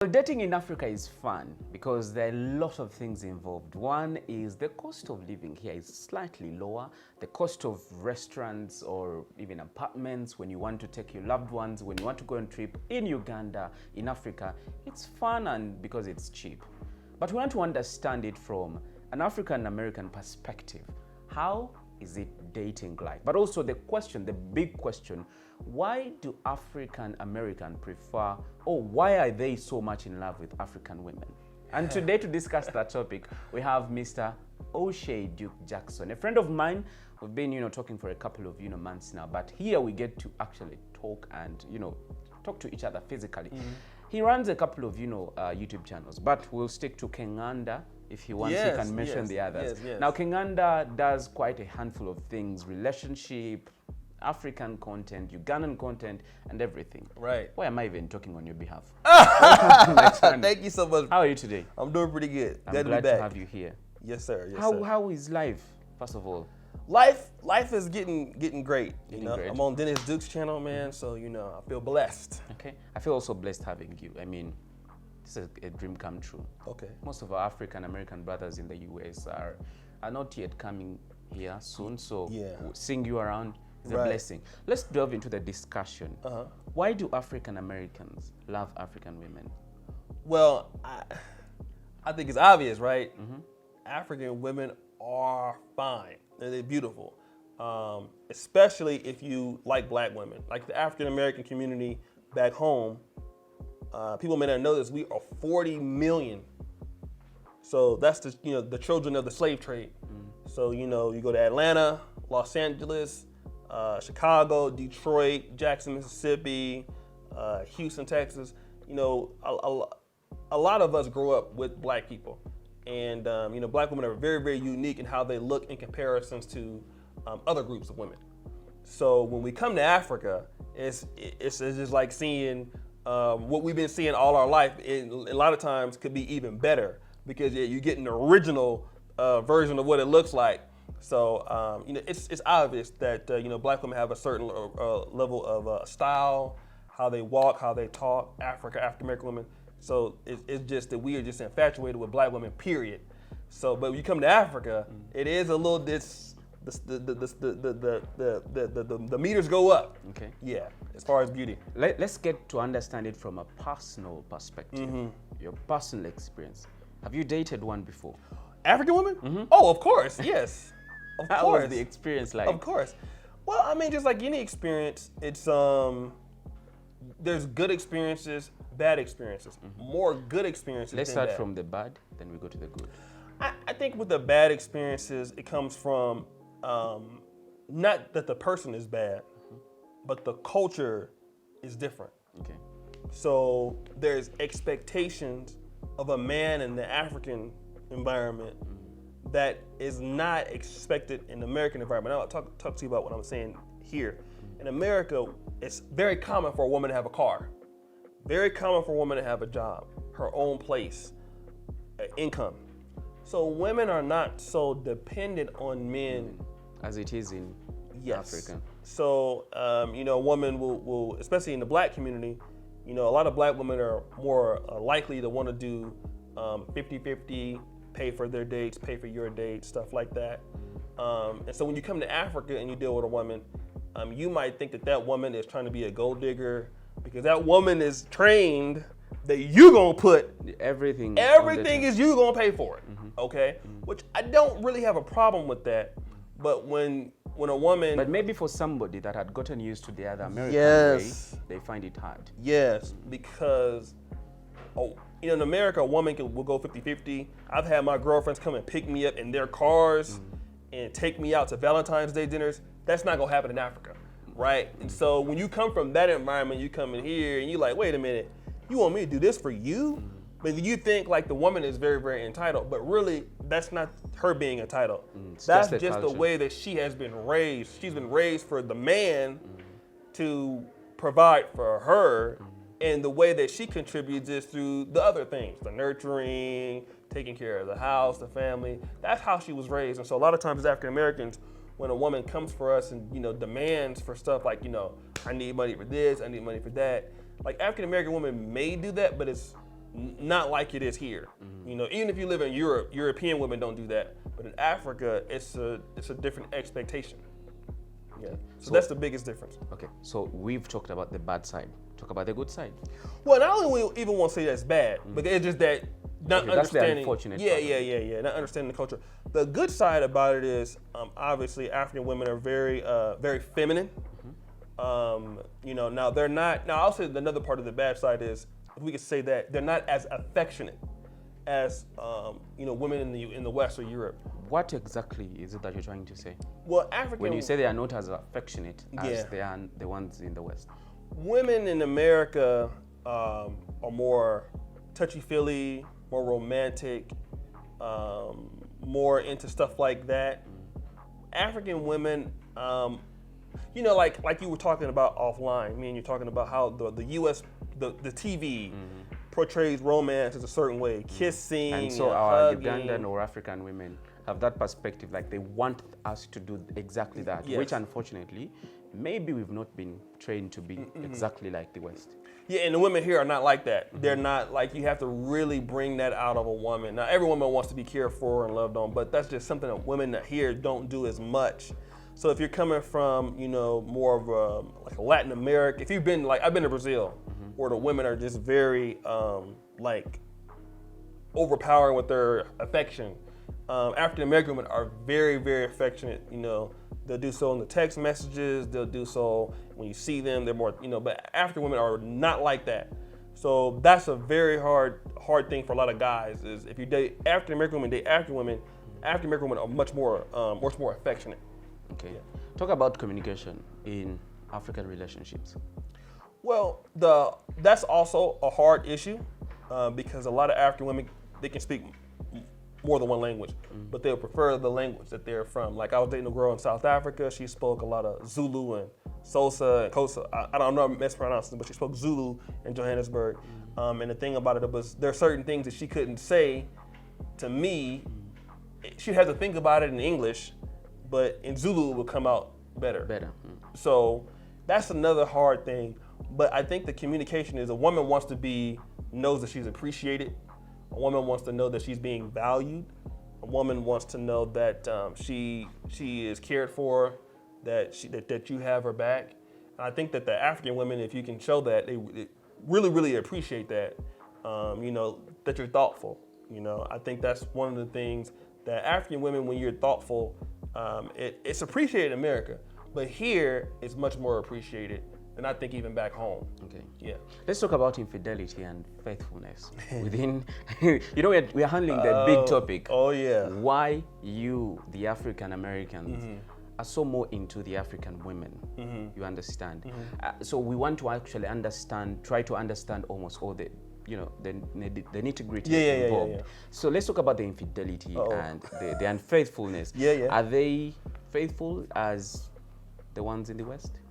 Well, dating in Africa is fun because there are a lot of things involved. One is the cost of living here is slightly lower. The cost of restaurants or even apartments when you want to take your loved ones, when you want to go on a trip in Uganda, in Africa, it's fun and because it's cheap. But we want to understand it from an African American perspective. How is it dating like? But also the question, the big question, why do African Americans prefer, or why are they so much in love with African women? And today to discuss that topic, we have Mr. Oshay Duke Jackson, a friend of mine. We've been, talking for a couple of, months now, but here we get to actually talk and, talk to each other physically. He runs a couple of, YouTube channels, but we'll stick to Kenganda. If he wants, he can mention the others. Now, Kenganda does quite a handful of things: relationship, African content, Ugandan content, and everything. Right. Why am I even talking on your behalf? Thank you so much. How are you today? I'm doing pretty good. I'm glad to have you here. Yes, sir. Yes, how sir. How is life, first of all? Life is getting great. Great. I'm on Kenganda Duke's channel, man. So I feel blessed. Okay. I feel also blessed having you. I mean, this is a dream come true. Okay. Most of our African American brothers in the US are not yet coming here soon. So seeing you around is a blessing. Let's delve into the discussion. Why do African Americans love African women? Well, I think it's obvious, right? African women are fine. They're beautiful. Especially if you like black women. Like the African American community back home, people may not know this, we are 40 million. So that's the children of the slave trade. So, you go to Atlanta, Los Angeles, Chicago, Detroit, Jackson, Mississippi, Houston, Texas. A lot of us grow up with black people. And, black women are very, very unique in how they look in comparisons to other groups of women. So when we come to Africa, it's just like seeing what we've been seeing all our life. A lot of times could be even better because you get an original version of what it looks like. So it's obvious that black women have a certain level of style, how they walk, how they talk. African American women. So it's just that we are just infatuated with black women. Period. So, but when you come to Africa, it is a little the meters go up. Okay. Yeah, as far as beauty. Let's get to understand it from a personal perspective. Your personal experience. Have you dated one before? African woman? Oh, of course. Yes. Of course. How was the experience like? Of course. Well, I mean, just like any experience, it's there's good experiences, bad experiences. More good experiences. Let's than start bad. from the bad, then we go to the good. I think with the bad experiences, it comes from not that the person is bad, but the culture is different. Okay. So there's expectations of a man in the African environment that is not expected in the American environment. I'll talk to you about what I'm saying here. In America, it's very common for a woman to have a car. Very common for a woman to have a job, her own place, income. So women are not so dependent on men as it is in Africa. So, a woman will, especially in the black community, a lot of black women are more likely to want to do 50-50, pay for their dates, pay for your dates, stuff like that. And so when you come to Africa and you deal with a woman, you might think that woman is trying to be a gold digger because that woman is trained that you gonna put everything is you gonna pay for it, okay? Which I don't really have a problem with that, but when a woman... But maybe for somebody that had gotten used to the other American way, they find it hard. Yes, because in America, a woman will go 50-50. I've had my girlfriends come and pick me up in their cars and take me out to Valentine's Day dinners. That's not gonna happen in Africa, right? And so when you come from that environment, you come in here and you're like, wait a minute, you want me to do this for you? But you think like the woman is very, very entitled, but really that's not her being entitled. That's just the way that she has been raised. She's been raised for the man to provide for her, and the way that she contributes is through the other things, the nurturing, taking care of the house, the family. That's how she was raised. And so a lot of times as African Americans, when a woman comes for us and demands for stuff like, I need money for this, I need money for that, like African American women may do that, but it's not like it is here. You know, even if you live in Europe, European women don't do that. But in Africa, it's a different expectation. Yeah. So that's the biggest difference. Okay, so we've talked about the bad side. Talk about the good side. Well, not only we even want to say that's bad, but it's just that not Okay, that's the understanding. unfortunate Yeah, part of yeah. Not understanding the culture. The good side about it is, obviously, African women are very, very feminine. You know, now they're not. Now, I'll say another part of the bad side is, if we could say that, they're not as affectionate as you know, women in the West or Europe. What exactly is it that you're trying to say? Well, African. When you say they are not as affectionate as Yeah. they are the ones in the West. Women in America are more touchy-feely, more romantic, more into stuff like that. African women, you know, like you were talking about offline. I mean, you're talking about how the U.S. the TV portrays romance as a certain way, kissing, And so our hugging. Ugandan or African women have that perspective, like they want us to do exactly that, Yes. which unfortunately, maybe we've not been trained to be exactly like the West. Yeah, and the women here are not like that. They're not like, you have to really bring that out of a woman. Now, every woman wants to be cared for and loved on, but that's just something that women here don't do as much. So if you're coming from, you know, more of like a Latin America, if you've been like, I've been to Brazil, where the women are just very like overpowering with their affection. African American women are very, very affectionate. You know, they'll do so in the text messages. They'll do so when you see them. They're more, you know. But African women are not like that. So that's a very hard thing for a lot of guys. Is if you date African American women, date African women. African American women are much more affectionate. Okay. Talk about communication in African relationships. Well, that's also a hard issue because a lot of African women, they can speak more than one language, but they'll prefer the language that they're from. Like I was dating a girl in South Africa. She spoke a lot of Zulu and Xhosa and Xhosa. I don't know how to mispronounce it, but she spoke Zulu in Johannesburg. And the thing about it was there are certain things that she couldn't say to me. She'd have to think about it in English, but in Zulu it would come out better. So that's another hard thing. But I think the communication is a woman knows that she's appreciated. A woman wants to know that she's being valued. A woman wants to know that she is cared for, that you have her back. And I think that the African women, if you can show that, they really, really appreciate that. You know, that you're thoughtful. You know, I think that's one of the things that African women, when you're thoughtful, it's appreciated in America, but here it's much more appreciated. And I think even back home. Okay. Yeah. Let's talk about infidelity and faithfulness within. You know, we're handling the big topic. Oh yeah. Why you, the African Americans, are so more into the African women. You understand? So we want to actually try to understand almost all the, you know, the nitty-gritty involved. Yeah. So let's talk about the infidelity and the unfaithfulness. Yeah. Are they faithful as the ones in the West?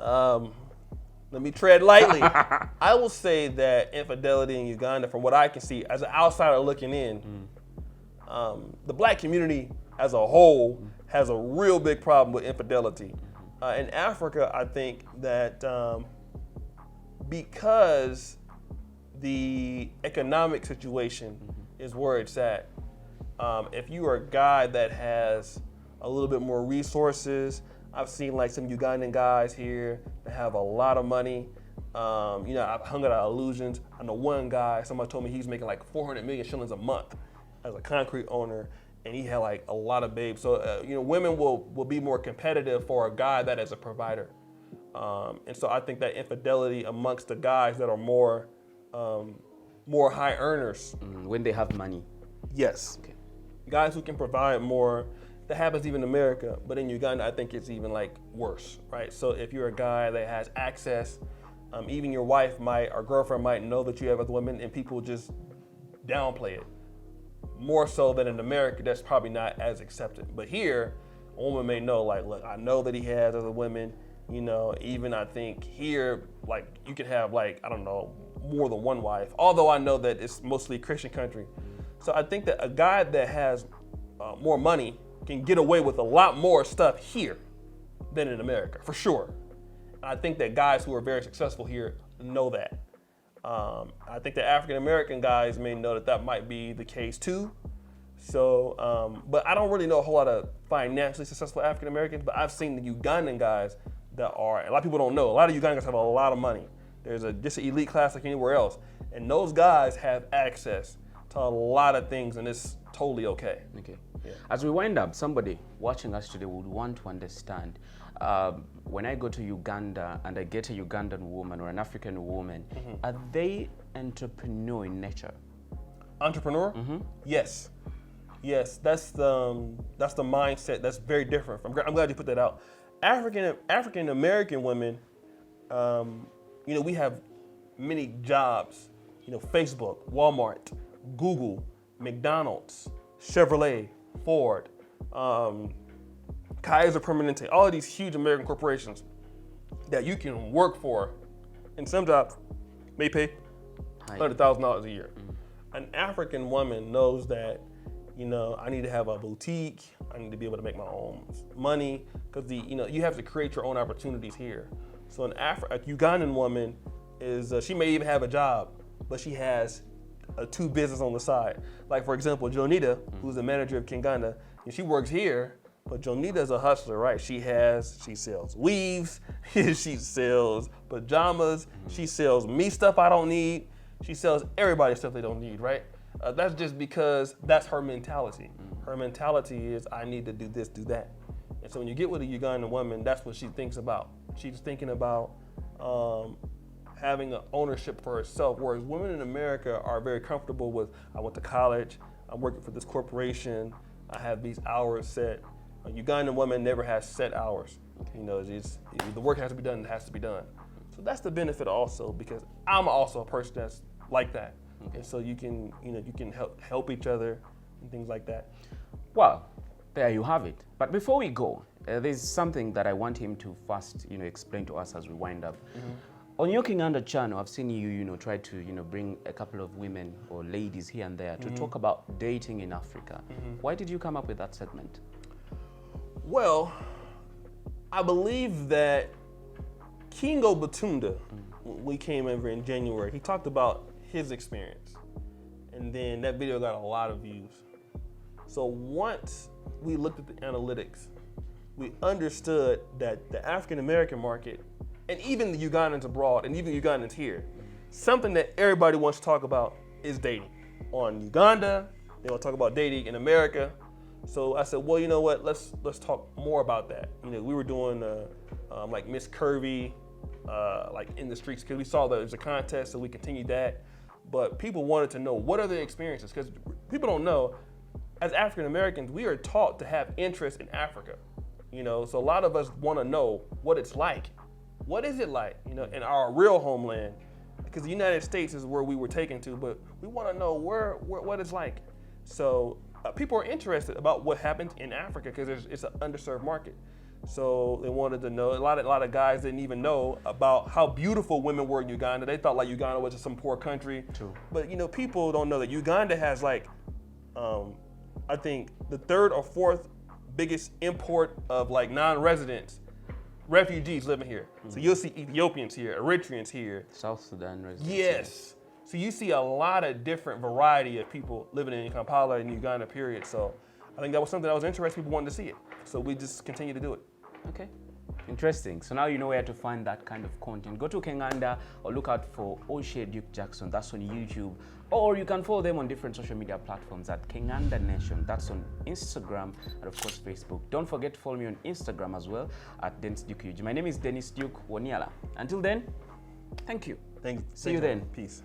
Let me tread lightly. I will say that infidelity in Uganda, from what I can see, as an outsider looking in, the black community as a whole has a real big problem with infidelity. In Africa, I think that because the economic situation is where it's at, if you are a guy that has a little bit more resources, I've seen like some Ugandan guys here that have a lot of money. You know, I've hung out at Illusions. I know one guy, somebody told me he's making like 400 million shillings a month as a concrete owner, and he had like a lot of babes. So, you know, women will be more competitive for a guy that is a provider. And so I think that infidelity amongst the guys that are more high earners. When they have money. Yes. Okay. Guys who can provide more. That happens even in America, but in Uganda, I think it's even like worse, right? So if you're a guy that has access, even your wife might, or girlfriend might know that you have other women, and people just downplay it. More so than in America, that's probably not as accepted. But here, a woman may know, like, look, I know that he has other women, you know, even I think here, like, you could have like, I don't know, more than one wife, although I know that it's mostly a Christian country. So I think that a guy that has more money can get away with a lot more stuff here than in America, for sure. I think that guys who are very successful here know that. I think the African American guys may know that might be the case too. So, but I don't really know a whole lot of financially successful African Americans, but I've seen the Ugandan guys that are, a lot of people don't know, a lot of Ugandans have a lot of money. There's just an elite class like anywhere else. And those guys have access to a lot of things, and it's totally okay. Okay. Yeah. As we wind up, somebody watching us today would want to understand, when I go to Uganda and I get a Ugandan woman or an African woman, are they entrepreneur in nature? Entrepreneur? Yes. Yes, that's the mindset. That's very different. I'm glad you put that out. African American women, we have many jobs. Facebook, Walmart, Google, McDonald's, Chevrolet, Ford, Kaiser Permanente, all of these huge American corporations that you can work for, and some jobs may pay $100,000 a year. An African woman knows that, I need to have a boutique. I need to be able to make my own money, because you have to create your own opportunities here. So a Ugandan woman she may even have a job, but she has two business on the side. Like, for example, Jonita, who's the manager of Kenganda, and she works here, but Jonita's a hustler, right? She sells weaves, she sells pajamas, she sells me stuff I don't need, she sells everybody stuff they don't need, right? That's just because that's her mentality. Her mentality is, I need to do this, do that. And so when you get with a Ugandan woman, that's what she thinks about. She's thinking about having an ownership for herself, whereas women in America are very comfortable with, I went to college, I'm working for this corporation, I have these hours set. A Ugandan woman never has set hours. The work has to be done, it has to be done. So that's the benefit also, because I'm also a person that's like that. And so you can help each other and things like that. Well, there you have it. But before we go, there's something that I want him to first, explain to us as we wind up. On your Kenganda channel, I've seen you, try to, bring a couple of women or ladies here and there to talk about dating in Africa. Why did you come up with that segment? Well, I believe that Kingo Batunda, we came over in January, he talked about his experience. And then that video got a lot of views. So once we looked at the analytics, we understood that the African American market, and even the Ugandans abroad, and even Ugandans here, something that everybody wants to talk about is dating. On Uganda, they want to talk about dating in America. So I said, well, you know what? Let's talk more about that. We were doing like Miss Curvy, like in the streets, because we saw that there was a contest, so we continued that. But people wanted to know, what are the experiences? Because people don't know, as African Americans, we are taught to have interest in Africa. So a lot of us want to know what it's like. What is it like, in our real homeland? Because the United States is where we were taken to, but we want to know what it's like. So people are interested about what happens in Africa, because it's an underserved market. So they wanted to know. A lot of guys didn't even know about how beautiful women were in Uganda. They thought like Uganda was just some poor country. True. But people don't know that Uganda has like, I think the third or fourth biggest import of like non-residents, refugees living here. So you'll see Ethiopians here, Eritreans here. South Sudan residents. Yes. So you see a lot of different variety of people living in Kampala and Uganda, period. So I think that was something that was interesting. People wanted to see it. So we just continue to do it. Okay. Interesting. So now you know where to find that kind of content. Go to Kenganda or look out for Oshay Duke Jackson. That's on YouTube. Or you can follow them on different social media platforms at Kenganda Nation. That's on Instagram and of course Facebook. Don't forget to follow me on Instagram as well at Dennis Duke UG. My name is Dennis Duke Waniala. Until then, thank you. Thank you. See you then. Peace.